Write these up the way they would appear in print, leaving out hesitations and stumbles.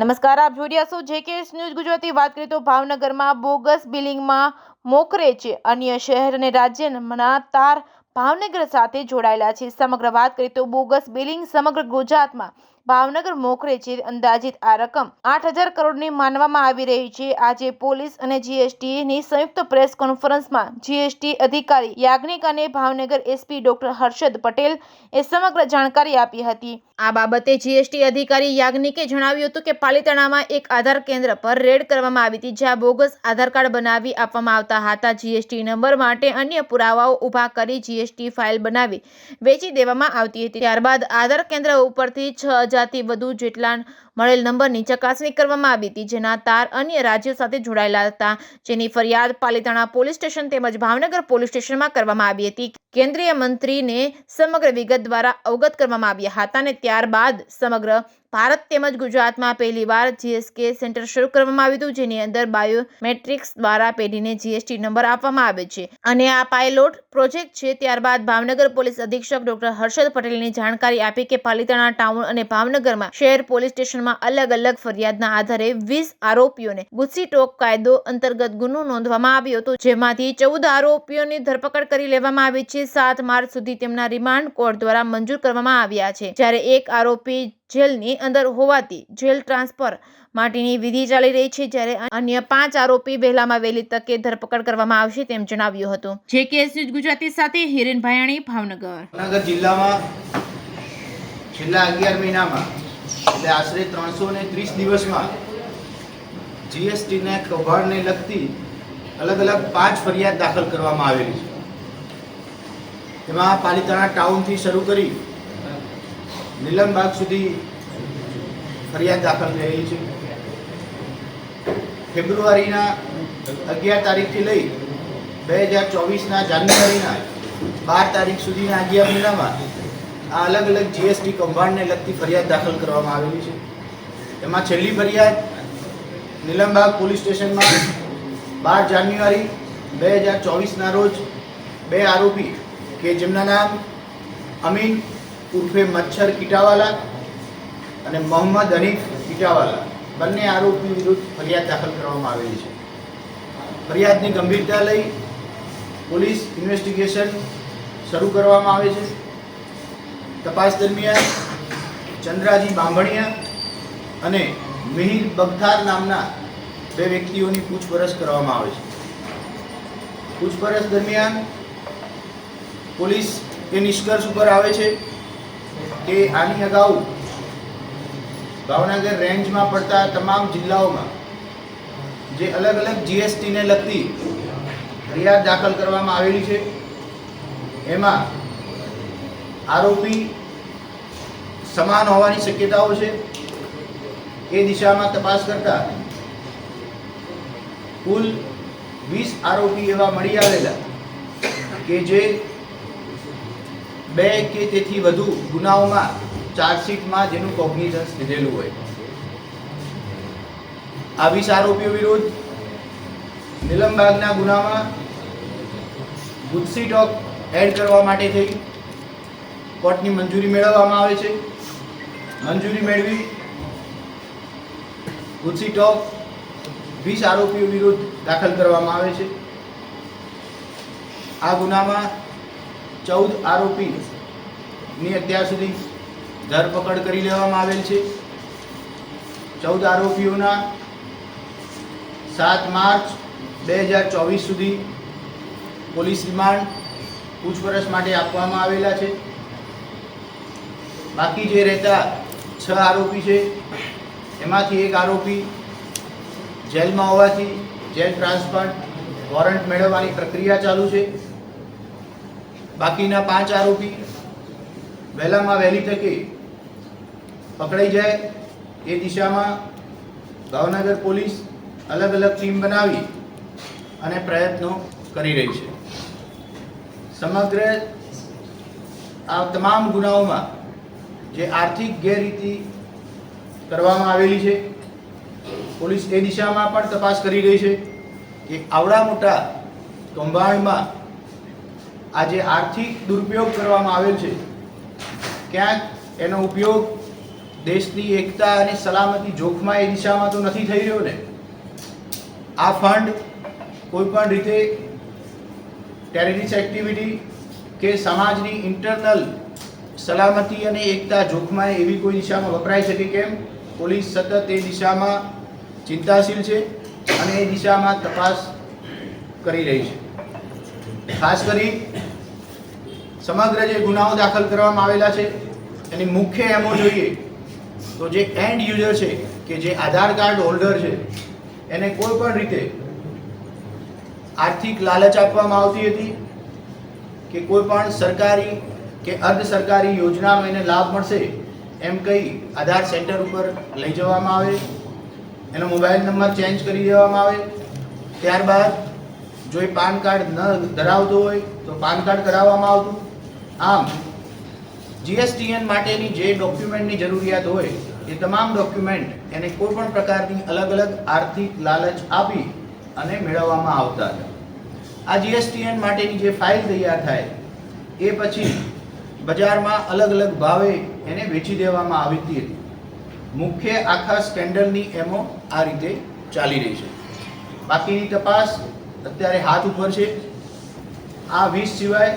નમસ્કાર, આપ જોઈ રહ્યા છો જેકેએસ ન્યૂઝ ગુજરાતી। વાત કરીએ તો ભાવનગરમાં બોગસ બિલિંગમાં મોખરે છે। અન્ય શહેર અને રાજ્યના તાર ભાવનગર સાથે જોડાયેલા છે। સમગ્ર વાત કરીએ તો બોગસ બિલિંગ સમગ્ર ગુજરાતમાં ભાવનગર મોખરે છે। અંદાજિત આ રકમ 8,000 કરોડની માનવામાં આવી રહી છે। આજે પોલીસ અને જીએસટીની સંયુક્ત પ્રેસ કોન્ફરન્સમાં જીએસટી અધિકારી યાજ્ઞિક અને ભાવનગર એસપી ડોક્ટર હર્ષદ પટેલ એ સમગ્ર જાણકારી આપી હતી। આ બાબતે જીએસટી અધિકારી યાજ્ઞિકે જણાવ્યું હતું કે પાલિતાણામાં એક આધાર કેન્દ્ર પર રેડ કરવામાં આવી હતી, જ્યાં બોગસ આધાર કાર્ડ બનાવી આપવામાં આવતા હતા। જીએસટી નંબર માટે અન્ય પુરાવાઓ ઊભા કરી જીએસટી ફાઇલ બનાવી વેચી દેવામાં આવતી હતી। ત્યારબાદ આધાર કેન્દ્ર ઉપરથી 6,000થી વધુ જેટલા મળેલ નંબરની ચકાસણી કરવામાં આવી હતી, જેના તાર અન્ય રાજ્યો સાથે જોડાયેલા હતા, જેની ફરિયાદ પાલિતાણા પોલીસ સ્ટેશન તેમજ ભાવનગર પોલીસ સ્ટેશનમાં કરવામાં આવી હતી। કેન્દ્રીય મંત્રીને સમગ્ર વિગત દ્વારા અવગત કરવામાં આવ્યા હતા અને ત્યારબાદ સમગ્ર ભારત તેમજ ગુજરાતમાં પહેલીવાર જીએસકે સેન્ટર શરૂ કરવામાં આવ્યું હતું, જેની અંદર બાયોમેટ્રિક્સ દ્વારા પેઢીને જીએસટી નંબર આપવામાં આવે છે અને આ પાયલોટ પ્રોજેક્ટ છે। ત્યારબાદ ભાવનગર પોલીસ અધિક્ષક ડોક્ટર હર્ષદ પટેલની જાણકારી આપી કે પાલિતાણા ટાઉન અને ભાવનગરમાં શહેર પોલીસ સ્ટેશનમાં અલગ અલગ ફરિયાદના આધારે 20 આરોપીઓને ગુસ્સી ટોક કાયદો અંતર્ગત ગુનો નોંધવામાં આવ્યો હતો, જેમાંથી 14 આરોપીઓની ધરપકડ કરી લેવામાં આવી છે। 7 માર્ચ સુધી તેમના રિમાન્ડ કોર્ટ દ્વારા મંજૂર કરવામાં આવ્યા છે, જ્યારે એક આરોપી જેલની અંદર હોવાથી જેલ ટ્રાન્સફર માટેની વિધિ ચાલી રહી છે, જ્યારે અન્ય 5 આરોપી વહેલામાં વહેલી તકે ધરપકડ કરવામાં આવશે તેમ જણાવ્યું હતું। જેકેએસ ન્યૂઝ ગુજરાતી સાથે હિરેન ભાયાણી, ભાવનગર જિલ્લામાં છેલ્લા 11 મહિનામાં એટલે આશરે 330 દિવસમાં જીએસટીના કૌભાંડને લગતી અલગ અલગ 5 ફરિયાદ દાખલ કરવામાં આવેલી છે। તેમાં પાલિતાણા ટાઉનથી શરૂ કરી નીલમબાગ સુધી ફરિયાદ દાખલ થયેલી છે। ફેબ્રુઆરીના 11 તારીખથી લઈ 2024ના જાન્યુઆરીના 12 તારીખ સુધીના 11 મહિનામાં આ અલગ અલગ જીએસટી કૌભાંડને લગતી ફરિયાદ દાખલ કરવામાં આવેલી છે। એમાં છેલ્લી ફરિયાદ નીલમબાગ પોલીસ સ્ટેશનમાં 12 જાન્યુઆરી 2024ના રોજ 2 આરોપી કે જેમના નામ અમીન ઉર્ફે મચ્છર કીટાવાલા અને મોહમ્મદ હનીફ કીટાવાલા, બંને આરોપી વિરુદ્ધ ફરિયાદ દાખલ કરવામાં આવેલી છે। ફરિયાદની ગંભીરતા લઈ પોલીસ ઇન્વેસ્ટિગેશન શરૂ કરવામાં આવે છે। તપાસ દરમિયાન ચંદ્રાજી બાંભણિયા અને મિહિર બગથાર નામના 2 વ્યક્તિઓની પૂછપરછ કરવામાં આવે છે। પૂછપરછ દરમિયાન પોલીસ એ નિષ્કર્ષ ઉપર આવે છે કે આની અગાઉ ભાવનગર રેન્જમાં પડતા તમામ જિલ્લાઓમાં જે અલગ અલગ જીએસટીને લગતી ફરિયાદ દાખલ કરવામાં આવેલી છે, એમાં આરોપી સમાન હોવાની શક્યતાઓ છે। એ દિશામાં તપાસ કરતા કુલ 20 આરોપી એવા મળી આવેલા કે જે 2 કે તેથી વધુ ગુનાઓમાં ચાર્જશીટમાં જેનું કોગ્નિઝન્સ લીધેલું હોય। આ 20 આરોપીઓ વિરુદ્ધ નીલમબાગના ગુનામાં ગુસ્સી ટોક એડ કરવા માટે થઈ કોર્ટની મંજૂરી મેળવવામાં આવે છે। મંજૂરી મેળવી ગુસ્સી ટોક 20 આરોપીઓ વિરુદ્ધ દાખલ કરવામાં આવે છે। આ ગુનામાં 14 આરોપીની અત્યાર સુધી ધરપકડ કરી લેવામાં આવેલ છે। 14 આરોપીઓના 7 માર્ચ 2024 સુધી પોલીસ રિમાન્ડ પૂછપરછ માટે આપવામાં આવેલા છે। બાકી જે રહેતા 6 આરોપી છે, એમાંથી એક આરોપી જેલમાં હોવાથી જેલ ટ્રાન્સફર વોરંટ મેળવવાની પ્રક્રિયા ચાલુ છે। બાકીના 5 આરોપી વહેલામાં વહેલી તકે પકડાઈ જાય એ દિશામાં ભાવનગર પોલીસ અલગ અલગ ટીમ બનાવી અને પ્રયત્નો કરી રહી છે। સમગ્ર આ તમામ ગુનાઓમાં જે આર્થિક ગેરરીતિ કરવામાં આવેલી છે, પોલીસ એ દિશામાં પણ તપાસ કરી રહી છે કે આવડા મોટા કૌભાંડમાં આ જે આર્થિક દુરુપયોગ કરવામાં આવેલ છે, ક્યાંક એનો ઉપયોગ દેશની એકતા અને સલામતી જોખમાં એ દિશામાં તો નથી થઈ રહ્યો ને. આ ફંડ કોઈ પણ રીતે ટેરરિસ્ટ એક્ટિવિટી કે સમાજની ઇન્ટરનલ સલામતી અને એકતા જોખમાં એવી કોઈ દિશામાં વપરાઈ શકે કેમ? પોલીસ સતત એ દિશામાં ચિંતાશીલ છે અને એ દિશામાં તપાસ કરી રહી છે. ખાસ કરી સમગ્ર જે ગુનાઓ દાખલ કરવામાં આવેલા છે એની મુખ્ય એમો જોઈએ તો જે એન્ડ યુઝર છે કે જે આધાર કાર્ડ હોલ્ડર છે એને કોઈ પણ રીતે આર્થિક લાલચ આપવામાં આવતી હતી કે કોઈ પણ સરકારી કે અર્ધ સરકારી યોજનાનો એને લાભ મળશે એમ કહી આધાર સેન્ટર ઉપર લઈ જવામાં આવે, એનો મોબાઈલ નંબર ચેન્જ કરી દેવામાં આવે. ત્યારબાદ જો એ પાન કાર્ડ ન ધરાવતો હોય તો પાન કાર્ડ કરાવવામાં આવતું. આમ જીએસટીએન માટેની જે ડોક્યુમેન્ટની જરૂરિયાત હોય એ તમામ ડોક્યુમેન્ટ એને કોઈ પણ પ્રકારની અલગ અલગ આર્થિક લાલચ આપી અને મેળવવામાં આવતા હતા. આ જીએસટીએન માટેની જે ફાઇલ તૈયાર થાય એ પછી બજારમાં અલગ અલગ ભાવે એને વેચી દેવામાં આવતી હતી. મુખ્ય આખા સ્કેન્ડલની એમો આ રીતે ચાલી રહી છે. બાકીની તપાસ અત્યારે હાથ ઉપર છે. આ 20 સિવાય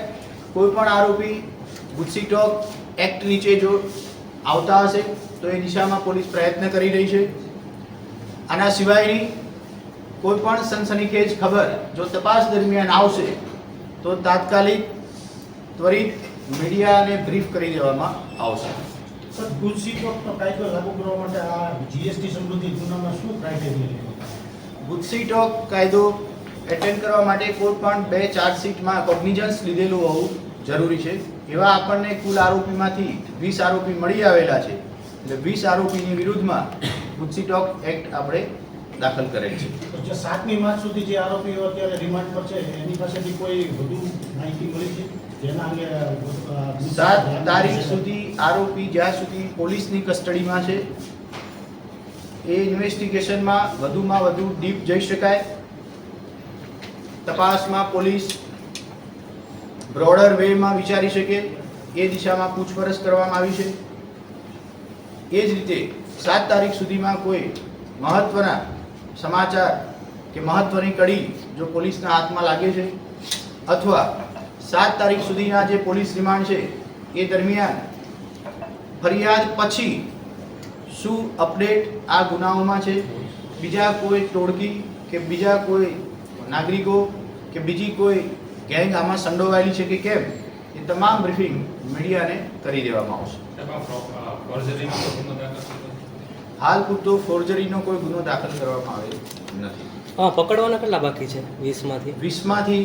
કોઈ પણ આરોપી ગુજસીટોક એક્ટ નીચે જો આવતા હશે તો એ દિશામાં પોલીસ પ્રયત્ન કરી રહી છે. આના સિવાયની કોઈ પણ સનસનીખેજ ખબર જો તપાસ દરમિયાન આવશે તો તાત્કાલિક ત્વરિત મીડિયાને બ્રીફ કરી દેવામાં આવશે. સર, ગુજસીટોકનો કાયદો લાગુ કરવા માટે આ જીએસટી સંબંધિત ગુનામાં શું ક્રાઇટેરિયા? ગુજસીટોક કાયદો એટેન્ડ કરવા માટે કોઈ પણ 2 ચાર્જશીટમાં કોગ્નિઝન્સ લીધેલું હોવું જરૂરી છે. એવા આપણને કુલ આરોપીમાંથી 20 આરોપી મળી આવેલા છે. એટલે 20 આરોપીની વિરુદ્ધમાં ગુજસીટોક એક્ટ આપણે દાખલ કરેલ છે. જે 7મી માર્ચ સુધી જે આરોપીઓ અત્યારે રિમાન્ડ પર છે એની પાસેથી કોઈ વધુ માહિતી મળી છે જેના અંગે 7 તારીખ સુધી આરોપી જ્યાં સુધી પોલીસની કસ્ટડીમાં છે એ ઇન્વેસ્ટિગેશનમાં વધુમાં વધુ ડીપ જઈ શકાય. તપાસમાં પોલીસ બ્રોડર વેમાં વિચારી શકે એ દિશામાં પૂછપરછ કરવામાં આવી છે. એ જ રીતે 7 તારીખ સુધીમાં કોઈ મહત્વના સમાચાર કે મહત્વની કડી જો પોલીસના હાથમાં લાગે છે અથવા 7 તારીખ સુધીના જે પોલીસ રિમાન્ડ છે એ દરમિયાન ફરિયાદ પછી શું અપડેટ આ ગુનાઓમાં છે, બીજા કોઈ ટોળકી કે બીજા કોઈ નાગરિકો કે બીજી કોઈ ગેંગ આમાં સંડોવાયેલી છે કે કેમ એ તમામ બ્રીફિંગ મીડિયાને કરી દેવામાં આવશે. હાલ પૂરતો ફોર્જરીનો કોઈ ગુનો દાખલ કરવામાં આવેલ નથી. પકડવાના કેટલા બાકી છે? 20માંથી 20માંથી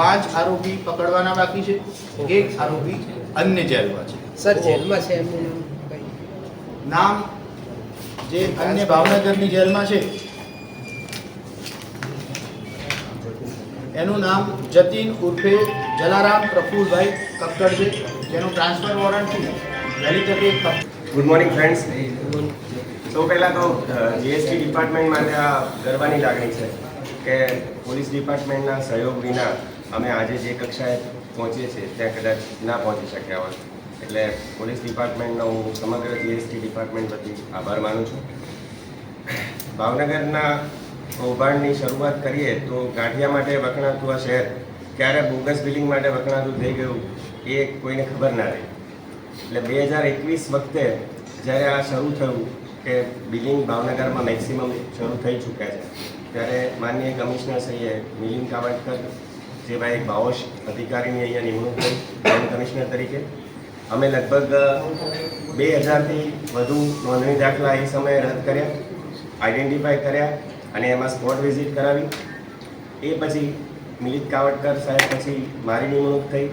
5 આરોપી પકડવાના બાકી છે. 1 આરોપી અન્ય જેલમાં છે. સર, જેલમાં છે એમનું નામ કઈ? નામ જે અન્ય ભાવનગરની જેલમાં છે એનું નામ જતીન ઉર્ફે જલારામ પ્રફુલભાઈ કક્કડ છે, જેનું ટ્રાન્સફર વોરંટથી વહેલી તકે. Good morning friends. સૌ પહેલાં તો જીએસટી ડિપાર્ટમેન્ટ માટે આ ગર્વની લાગણી છે કે પોલીસ ડિપાર્ટમેન્ટના સહયોગ વિના અમે આજે જે કક્ષાએ પહોંચીએ છીએ ત્યાં કદાચ ના પહોંચી શક્યા હોત. એટલે પોલીસ ડિપાર્ટમેન્ટનો હું સમગ્ર જીએસટી ડિપાર્ટમેન્ટ વતી આભાર માનું છું. ભાવનગરના કૌભાંડની શરૂઆત કરીએ તો ગાંઠિયા માટે વખણાતું આ શહેર ક્યારે બોગસ બિલિંગ માટે વખણાતું થઈ ગયું એ કોઈને ખબર ના રહી. એટલે 2021 વખતે જ્યારે આ શરૂ થયું કે બિલિંગ ભાવનગરમાં મેક્સિમમ શરૂ થઈ ચૂક્યા છે ત્યારે માનનીય કમિશનરશ્રીએ મિલિંદ કાવડકર જેવા એક ભાવોશ અધિકારીની અહીંયા નિમણૂક કરી જોઈન્ટ કમિશનર તરીકે. અમે લગભગ 2000થી વધુ નોંધણી દાખલા એ સમયે રદ કર્યા, આઈડેન્ટિફાઈ કર્યા અને એમાં સ્પોટ વિઝિટ કરાવી. એ પછી મિલિંદ કાવડકર સાહેબ પછી મારી નિમણૂક થઈ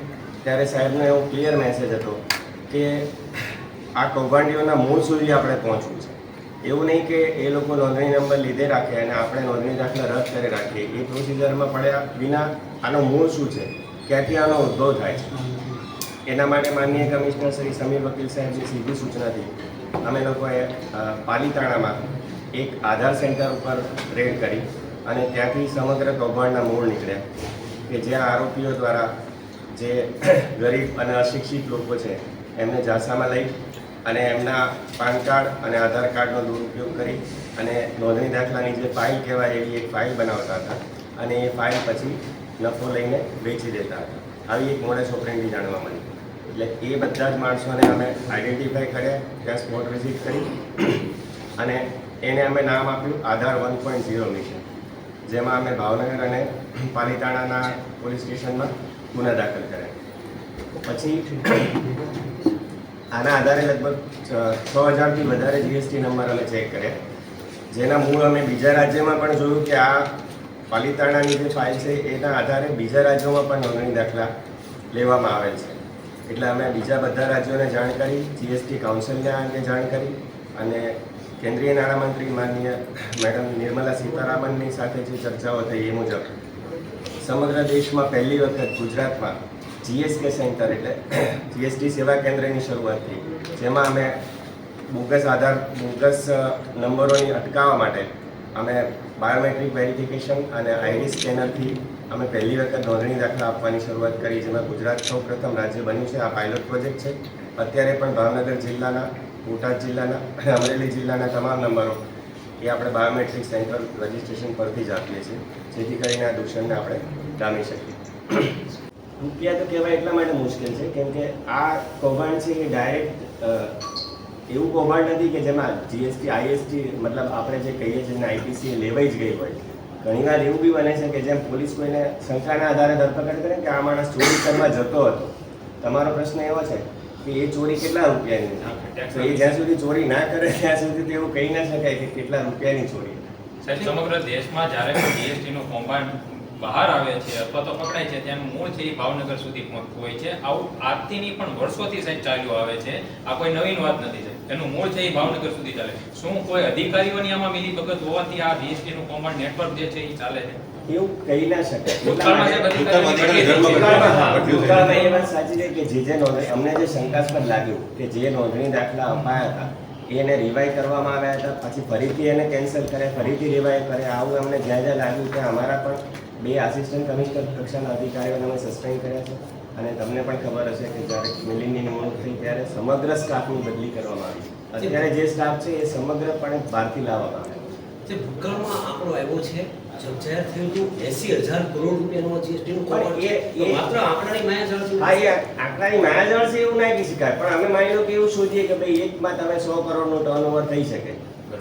ત્યારે સાહેબનો એવો ક્લિયર મેસેજ હતો કે આ કૌભાંડીઓના મૂળ સુધી આપણે પહોંચવું છે. એવું નહીં કે એ લોકો નોંધણી નંબર લીધે રાખે અને આપણે નોંધણી દાખલા રદ કરી રાખીએ. એ પ્રોસિજરમાં પડ્યા વિના આનો મૂળ શું છે, ક્યાંથી આનો ઉદ્ભવ થાય છે, એના માટે માનનીય કમિશનર શ્રી સમીર વકીલ સાહેબની સીધી સૂચનાથી અમે લોકોએ પાલીતાણામાં એક આધાર સેન્ટર ઉપર રેડ કરી અને ત્યાંથી સમગ્ર કૌભાંડના મૂળ નીકળ્યા કે જ્યાં આરોપીઓ દ્વારા જે ગરીબ અને અશિક્ષિત લોકો છે એમને ઝાંસામાં લઈ અને એમના પાન કાર્ડ અને આધાર કાર્ડનો દુરુપયોગ કરી અને નોંધણી દાખલાની જે ફાઇલ કહેવાય એવી એક ફાઇલ બનાવતા હતા અને એ ફાઇલ પછી નફો લઈને વેચી દેતા હતા. આવી એક મોડસ ઓપરેન્ડી જાણવા મળી. એટલે એ બધા જ માણસોને અમે આઈડેન્ટિફાઈ કર્યા, ત્યાં સ્પોટ વિઝિટ કરી અને એને અમે નામ આપ્યું આધાર 1.0 મિશન, જેમાં અમે ભાવનગર અને પાલીતાણાના પોલીસ સ્ટેશનમાં ગુના દાખલ કર્યા. પછી આના આધારે લગભગ 6000થી વધારે જીએસટી નંબર અમે ચેક કર્યા, જેના મૂળ અમે બીજા રાજ્યમાં પણ જોયું કે આ પાલીતાણાની જે ફાઇલ છે એના આધારે બીજા રાજ્યોમાં પણ નોંધણી દાખલા લેવામાં આવેલ છે. એટલે અમે બીજા બધા રાજ્યોને જાણ કરી, જીએસટી કાઉન્સિલને આ અંગે જાણ કરી અને કેન્દ્રીય નાણામંત્રી માનનીય મેડમ નિર્મલા સીતારામનની સાથે જે ચર્ચાઓ થઈ એ મુજબ સમગ્ર દેશમાં પહેલી વખત ગુજરાતમાં જીએસકે સેન્ટર એટલે જીએસટી સેવા કેન્દ્રની શરૂઆત થઈ, જેમાં અમે બોગસ નંબરોની અટકાવવા માટે અમે બાયોમેટ્રિક વેરિફિકેશન અને આઈડી સ્કેનરથી અમે પહેલી વખત નોંધણી દાખલા આપવાની શરૂઆત કરી, જેમાં ગુજરાત સૌપ્રથમ રાજ્ય બન્યું છે. આ પાયલોટ પ્રોજેક્ટ છે. અત્યારે પણ ભાવનગર જિલ્લાના, બોટાદ જિલ્લાના અને અમરેલી જિલ્લાના તમામ નંબરો એ આપણે બાયોમેટ્રિક સેન્ટ્રલ રજિસ્ટ્રેશન પરથી જ આપીએ છીએ, જેથી કરીને આ દૂષણને આપણે ડામી શકીએ. રૂપિયા તો કહેવાય એટલા માટે મુશ્કેલ છે કેમ કે આ કૌભાંડ છે એ ડાયરેક્ટ એવું કૌભાંડ નથી કે જેમાં જીએસટી આઈએસટી મતલબ આપણે જે કહીએ છીએ ને આઈટીસી લેવાઈ જ ગઈ હોય. ઘણીવાર એવું બી બને છે કે જેમ પોલીસ કોઈને શંકાના આધારે ધરપકડ કરે કે આ માણસ ચોરી કરવા જતો હતો. તમારો પ્રશ્ન એવો છે કે એ ચોરી કેટલા રૂપિયાની છે, તો એ જ્યાં સુધી ચોરી ના કરે ત્યાં સુધી તો એવું કહી ના શકાય કે કેટલા રૂપિયાની ચોરી. સાહેબ, સમગ્ર દેશમાં જ્યારે પણ જીએસટીનું કૌભાંડ બહાર આવે છે અથવા તો પકડાય છે ત્યાંનું મૂળ છે એ ભાવનગર સુધી પહોંચતું હોય છે. આવું આજથી પણ વર્ષોથી સાહેબ ચાલ્યું આવે છે. આ કોઈ નવીન વાત નથી સાહેબ. એનું મૂળ છે એ ભાવનગર સુધી ચાલે. શું કોઈ અધિકારીઓની આમાં મિલીભગત હોવાથી આ જીએસટીનું કૌભાંડ નેટવર્ક જે છે એ ચાલે છે? એવું કહી ના શકાય. ભૂતકાળમાં સાહેબ અધિકારીઓની ભૂતકાળમાં એ વાત સાચી છે કે જે નોંધણી અમને જે શંકાસ્પદ લાગ્યું કે જે નોંધણી દાખલા અપાયા હતા એને રિવાઇવ કરવામાં આવ્યા હતા, પછી ફરીથી એને કેન્સલ કરે, ફરીથી રિવાઇવ કરે, આવું અમને જ્યાં જ્યાં લાગ્યું કે અમારા પણ 2 આસિસ્ટન્ટ કમિશનર કક્ષાના અધિકારીઓને અમે સસ્પેન્ડ કર્યા છે. અને તમને પણ ખબર હશે કે જ્યારે મિલિંદની નિમણૂક થઈ ત્યારે સમગ્ર સ્ટાફની બદલી કરવામાં આવી. અત્યારે જે સ્ટાફ છે એ સમગ્રપણે બહારથી લાવવામાં આવે. જે ભૂતકાળમાં આંકડો આવ્યો છે જાહેર થયું હતું 80,000 કરોડ રૂપિયાનો જીએસટીનું કૌભાંડ છે. તો માત્ર આંકડાની માયાજાળ છે. હા, એ આંકડાની માયાજાળ છે એવું ના કહી શકાય, પણ અમે માની લો કે એવું શોધીએ કે ભાઈ એકમાં તમે 100 કરોડનું ટર્નઓવર થઈ શકે,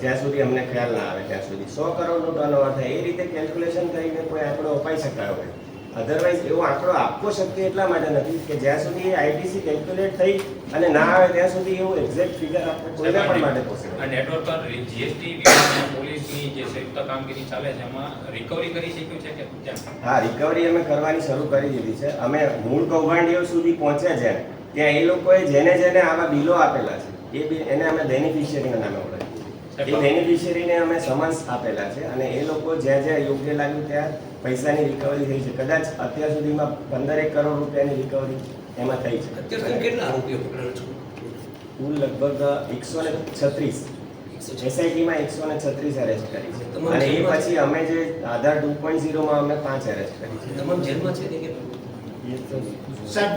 જ્યાં સુધી અમને ખ્યાલ ના આવે ત્યાં સુધી 100 કરોડનું ટર્નઓવર થાય એ રીતે કેલ્ક્યુલેશન કરીને કોઈ આંકડો અપાઈ શકાય હોય. અધરવાઇઝ એવો આંકડો આપવો શક્ય એટલા માટે નથી કે જ્યાં સુધી આઈટીસી કેલ્ક્યુલેટ થઈ અને ના આવે ત્યાં સુધી એવું એક્ઝેક્ટ ફિગર આપવો કોઈના પણ માટે પોસિબલ. આ નેટવર્ક પર જીએસટી વિભાગ અને પોલીસની જે સંયુક્ત કામગીરી ચાલે છે એમાં રિકવરી કરી શક્યું છે કે કેમ? હા, રિકવરી અમે કરવાની શરૂ કરી દીધી છે. અમે મૂળ કૌભાંડીઓ સુધી પહોંચ્યા છે ત્યાં એ લોકોએ જેને જેને આવા બિલો આપેલા છે એને અમે બેનિફિશિયરીના નામે ઓળખીએ. એ બેનિફિશિયરીને અમે સમન્સ આપેલા છે અને એ લોકો જ્યાં જ્યાં યોગ્ય લાગ્યું ત્યાં પૈસાની રિકવરી થઈ છે. કદાચ અત્યાર સુધીમાં 15 કરોડ રૂપિયાની રિકવરી એમાં થઈ છે. અત્યાર સુધી કેટલા આરોપીઓ પકડાયા છે? કુલ લગભગ 136 એસઆઈટીમાં 136 અરેસ્ટ કરી છે અને એ પછી અમે જે આધાર 2.0 માં અમે 5 અરેસ્ટ કરી છે. તમામ જેલમાં છે કે સાહેબ,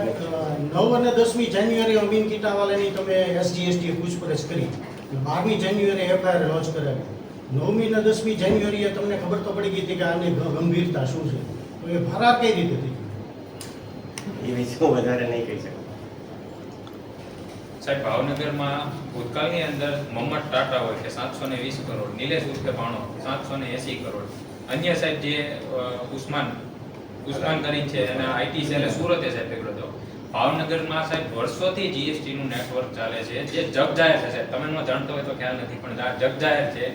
9 અને 10મી જાન્યુઆરી અમીન કીટાવાલાની તમે એસજીએસટી પૂછપરછ કરી, 12મી જાન્યુઆરી એફઆઈઆર લોન્ચ કરાવી, 9મી અને 10મી જાન્યુઆરીએ તમને ખબર તો પડી ગઈ હતી કે આની ગંભીરતા શું છે, તો એ ફરાર કઈ રીતે થઈ? એ વિશે હું વધારે નહીં કહી શકું. સાહેબ, ભાવનગરમાં ભૂતકાળની અંદર મમ્મદ ટાટા હોય કે 720 કરોડ, નિલેશ ઉર્ફે ભાણો 780 કરોડ, અન્ય સાહેબ જે ઉસ્માન કરીને છે અને આઈટી સેલે સુરતે સાહેબ પકડ્યો હતો. ભાવનગરમાં સાહેબ વર્ષોથી જીએસટીનું નેટવર્ક ચાલે છે જે જગજાહેર છે સાહેબ. તમે ન જાણતો હોય તો ખ્યાલ નથી પણ આ જગજાહેર છે.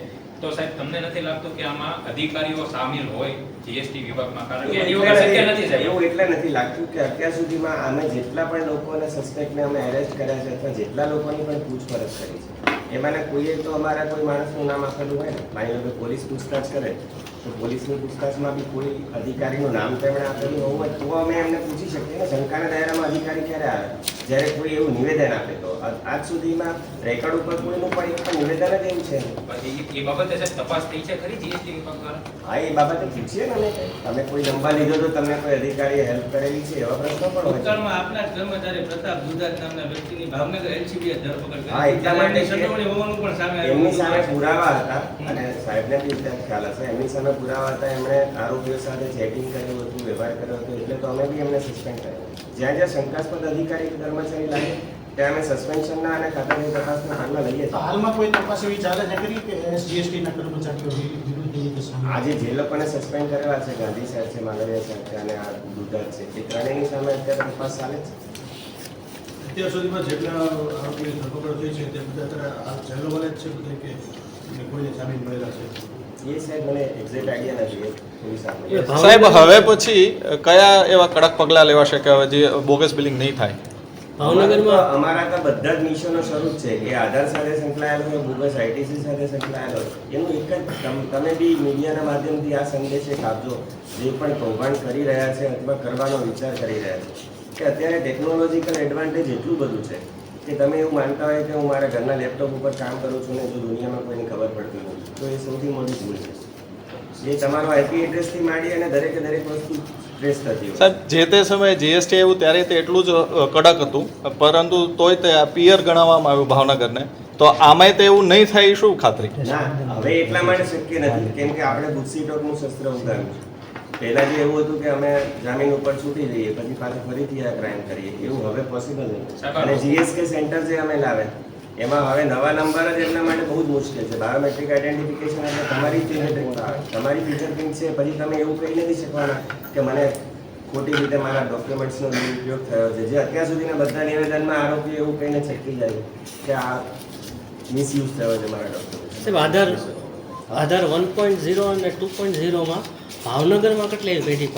તો સાહેબ તમને નથી લાગતું કે આમાં અધિકારીઓ સામેલ હોય જીએસટી વિભાગમાં? કારણ કે એની વગર શક્ય નથી સાહેબ. એવું એટલે નથી લાગતું કે અત્યાર સુધીમાં અમે જેટલા પણ લોકોને સસ્પેક્ટને અમે એરેસ્ટ કર્યા છે અથવા જેટલા લોકોની પણ પૂછપરછ કરી છે એમાંના કોઈએ તો અમારા કોઈ માણસનું નામ આપેલું હોય ને, માની લો કે પોલીસ પૂછતાછ કરે તો પોલીસની પૂછતાછમાં બી કોઈ અધિકારીનું નામ તો એમણે આપેલું ન હોય તો અમે એમને પૂછી શકીએ ને શંકાના દાયરામાં અધિકારી ક્યારે આવે જ્યારે કોઈ એવું નિવેદન આપે તો આજ સુધીમાં રેકોર્ડ ઉપર કોઈનું પણ એક પણ નિવેદન જ એવું છે એ બાબતે સાહેબ તપાસ થઈ છે ખરી જીએસટી વિભાગ દ્વારા? હા એ બાબતે પૂછીએ ને અમે તમે કોઈ નંબર લીધો તો તમને કોઈ અધિકારીએ હેલ્પ કરેલી છે એવા પ્રશ્નો પણ હોય છે. ભૂતકાળમાં આપના જ કર્મચારી પ્રતાપ દુધાત નામના વ્યક્તિની ભાવનગર એલસીબીએ ધરપકડ કરી. હા, એટલા માટે એની સંડોવણી હોવાનું પણ સામે આવ્યું. એમની સામે પુરાવા હતા અને સાહેબને બી અત્યારે ખ્યાલ હશે એમની સામે પુરાવા હતા એમણે આરોપીઓ સાથે ચેટિંગ કર્યું હતું વ્યવહાર કર્યો હતો એટલે તો અમે બી એમને સસ્પેન્ડ કર્યા જ્યાં જ્યાં શંકાસ્પદ અધિકારી કે કર્મચારી લાગે ત્યાં અમે સસ્પેન્શનના અને ખાતાની તપાસના ભાગમાં લઈએ તો છીએ. હાલમાં કોઈ તપાસ એવી ચાલે છે ખરી કે એસજીએસટીના કર્મચારીઓ વિરુદ્ધ એ રીતે સામે આજે જે લોકોને સસ્પેન્ડ કરેલા છે ગાંધી સાહેબ છે માલવિયા સાહેબ છે અને આ દુધાત છે એ ત્રણેયની સામે અત્યારે તપાસ ચાલે છે. અત્યાર સુધીમાં જેટલા આરોપીની ધરપકડ થઈ છે તે બધા અત્યારે આ જેલવાળા જ છે બધા કે કોઈને જામીન મળેલા છે? એ સાહેબ મને એક્ઝેક્ટ આઈડિયા નથી એ પોલીસ આપે. સાહેબ હવે પછી કયા એવા કડક પગલાં લેવાશે કે હવે જે બોગસ બિલિંગ નહીં થાય? ભાવનગરમાં અમારા તો બધા જ મિશનો શરૂ જ છે એ આધાર સાથે સંકળાયેલો હોય બોગસ આઈટીસી સાથે સંકળાયેલો હોય એનું એક જ તમે બી મીડિયાના માધ્યમથી આ સંદેશ એક આપજો જે પણ કૌભાંડ કરી રહ્યા છે અથવા કરવાનો વિચાર કરી રહ્યા છે કે અત્યારે ટેકનોલોજીકલ એડવાન્ટેજ એટલું બધું છે કે તમે એવું માનતા હોય કે હું મારા ઘરના લેપટોપ ઉપર કામ કરું છું ને જો દુનિયામાં કોઈને ખબર પડતી નથી તો એ સૌથી મોટી ભૂલ છે. એ તમારો આઈપી એડ્રેસથી માંડી અને દરેકે દરેક વસ્તુ ટ્રેસ થતી હોય. સાહેબ જે તે સમયે જીએસટી આવ્યું ત્યારે તે એટલું જ કડક હતું પરંતુ તોય તે પિયર ગણાવવામાં આવ્યું ભાવનગરને તો આમાંય તે એવું નહીં થાય શું ખાતરી? ના હવે એટલા માટે શક્ય નથી કેમ કે આપણે ગુસ્સી ટોકનું શસ્ત્ર ઉગાડ્યું છે. પહેલા જે એવું હતું કે અમે જામીન ઉપર છૂટી જઈએ પછી પાછા ફરીથી આ ક્રાઇમ કરીએ એવું હવે પોસિબલ નથી અને જીએસકે સેન્ટર જે અમે લાવે એમાં હવે નવા નંબર જ એમના માટે બહુ જ મુશ્કેલ છે. બાયોમેટ્રિક આઈડેન્ટિફિકેશન એટલે તમારી ફિંગરપ્રિન્ટ આવે તમારી ફિંગરપ્રિન્ટ છે પછી તમે એવું કહી નથી શકવાના કે મને ખોટી રીતે મારા ડોક્યુમેન્ટ્સનો દુરુપયોગ થયો છે જે અત્યાર સુધીના બધા નિવેદનમાં આરોપી એવું કહીને છટકી જાય કે આ મિસયુઝ થયો છે મારા ડોક્યુમેન્ટ. સાહેબ આધાર 1.0 અને 2.0માં ભાવનગરમાં કેટલી પેઢી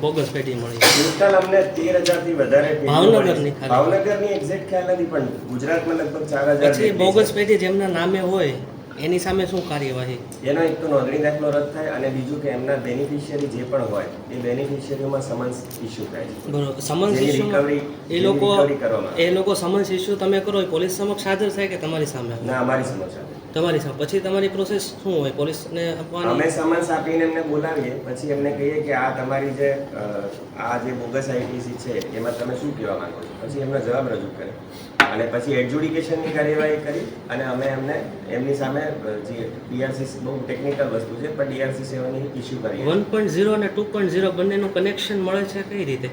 બોગસ પેઢી મળી? ટોટલ અમને 13,000 થી વધારે પેઢી ભાવનગરની મળી. ખાલી? ભાવનગરની એક્ઝેક્ટ ખ્યાલ નથી પણ ગુજરાતમાં લગભગ 4,000 પછી બોગસ પેઢી જેમના નામે હોય એની સામે શું કાર્યવાહી? એનો એક તો નોંધણી દાખલો રદ થાય અને બીજું કે એમના બેનિફિશિયરી જે પણ હોય એ બેનિફિશિયરીઓમાં સમન્સ ઇસ્યુ થાય છે. બરોબર સમન્સ જેની ઇસ્યુ recovery- એ જેની લોકો recovery કરવામાં આવે. એ લોકો સમન્સ ઇસ્યુ તમે કરો એ પોલીસ સમક્ષ હાજર થાય કે તમારી સામે? ના અમારી સમસ્યા તમારી સામે પછી તમારી પ્રોસેસ શું હોય પોલીસને આપવાની? અમે સમન્સ આપીને એમને બોલાવીએ પછી એમને કહીએ કે આ તમારી જે આ જે બોગસ આઈટીસી છે એમાં તમે શું કહેવા માંગો છો પછી એમનો જવાબ રજૂ કરે અને પછી એડજુડિકેશનની કાર્યવાહી કરી અને અમે એમને એમની સામે જે ડીઆરસી બહુ ટેકનિકલ વસ્તુ છે પણ ડીઆરસી સેવાની ઇસ્યુ કરીએ. 1.0 અને 2.0 બંનેનું કનેક્શન મળે છે કઈ રીતે?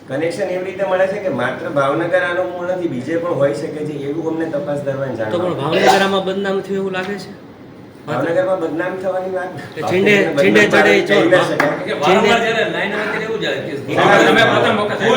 કનેક્શન એવી રીતે મળે છે કે માત્ર ભાવનગર આનું મૂળ નથી બીજે પણ હોઈ શકે છે એવું અમને તપાસ દરમિયાન તો પણ જાણવા ભાવનગર આમાં બદનામ થયું એવું લાગે છે? ભાવનગરમાં બદનામ થવાની વાત કે ચીંડે ચીંડે ચડે ચોર કહી ન શકાય. કે વારંવાર જ્યારે લાઈન આવે ત્યારે એવું જાય કે તમે પ્રથમ વખત